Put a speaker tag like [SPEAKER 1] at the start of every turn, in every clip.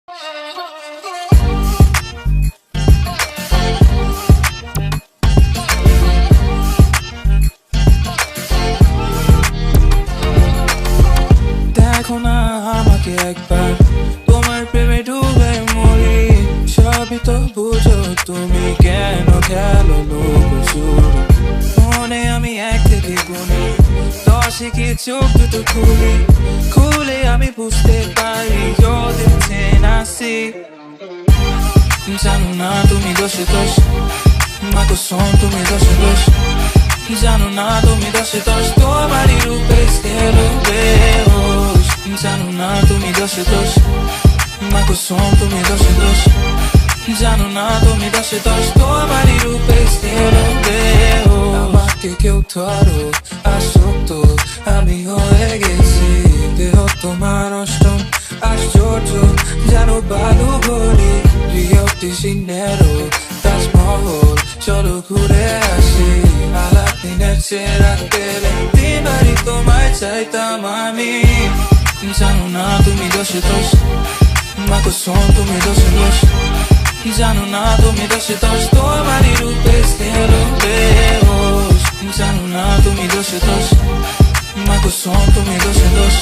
[SPEAKER 1] দেখো না আমাকে একবার, তোমার প্রেমে ডুবে মরি। সবই তো বুঝো তুমি, কেন খেলো লুকোচুরি। মনে আমি 1 থেকে গুনি 10 কি চোখ দুটো খুলে আমি বুঝতে পারি you're the 10 I see। জানো না তুমি দোষে দোষ, মা কসম তুমি দোষে দোষ। জানো না তুমি দোষে দোষ, তোমারই রূপে গেলো বেহোশ। জানো না তুমি দোষে দোষ, মা কসম তুমি দোষে দোষ। জানো না তুমি দোষে দোষ, তোমারই রূপে গেলো বেহোশ। আমাকে কেউ ধরো আসক্ত আমি হয়ে গেছি, দেহ তোমার অষ্টম আশ্চর্য। জানো বালু ভরি রিও ডি জেনেরো তাজমহল, চলো ঘুরে আসি। আলাপ দিনের চেরা পেলে দিনবারই তোমায় চাইতাম আমি। জানো না তুমি দোষে দোষ, মা কসম তুমি দোষে দোষ। জানো না তুমি দোষে দোষ, তোমারই রূপে গেলো বেহোশ। জানো না তুমি দোষে দোষ, মা কসম তুমি দোষে দোষ।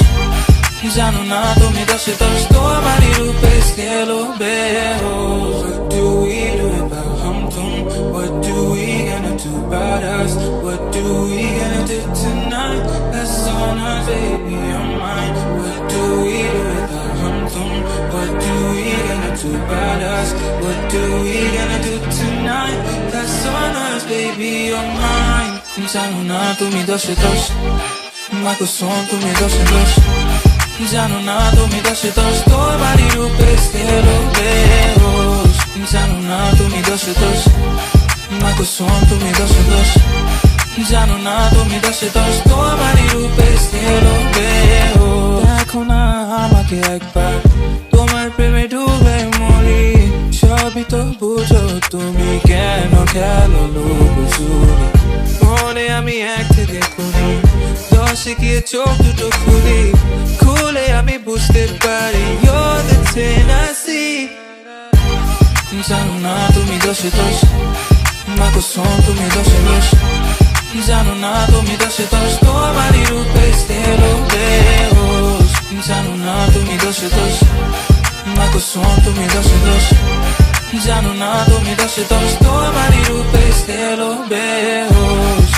[SPEAKER 1] জানো না তুমি দোষে দোষ, তোমারই রূপে গেলো বেহোশ। What do we do about hum-tum? What do we gonna do about us? What do we gonna do tonight? That's on us, baby, on mine. What do we do about hum-tum? What do we gonna do about us? What do we gonna do tonight? That's on us, baby, on mine. জানো না তুমি দোষে দোষ, মা কসম তুমি দোষে দোষ। জানো না তুমি দোষে দোষ, তোমারই রূপে গেলো বেহোশ। জানো না তুমি দোষে দোষ, মা কসম তুমি দোষে দোষ। জানো না তুমি দোষে দোষ, তোমারই রূপে গেলো বেহোশ। দেখো না আমাকে একবার, তোমার প্রেমে ডুবে মরি। সবই তো বুঝো তুমি, কেন খেলো লুকোচুরি। মনে আমি 1 থেকে গুনি 10 গিয়ে চোখ দুটো খুলে আমি বুঝতে পারি you're the 10 I see। জানো না তুমি দোষে দোষ, মা কসম তুমি দোষে দোষ। জানো না তুমি দোষে দোষ, তোমারই রূপে গেলো বেহোশ। জানো না তুমি দোষে দোষ, মা কসম তুমি দোষে দোষ। জানো না তুমি দোষে দোষ, তোমারই রূপে গেলো বেহোশ।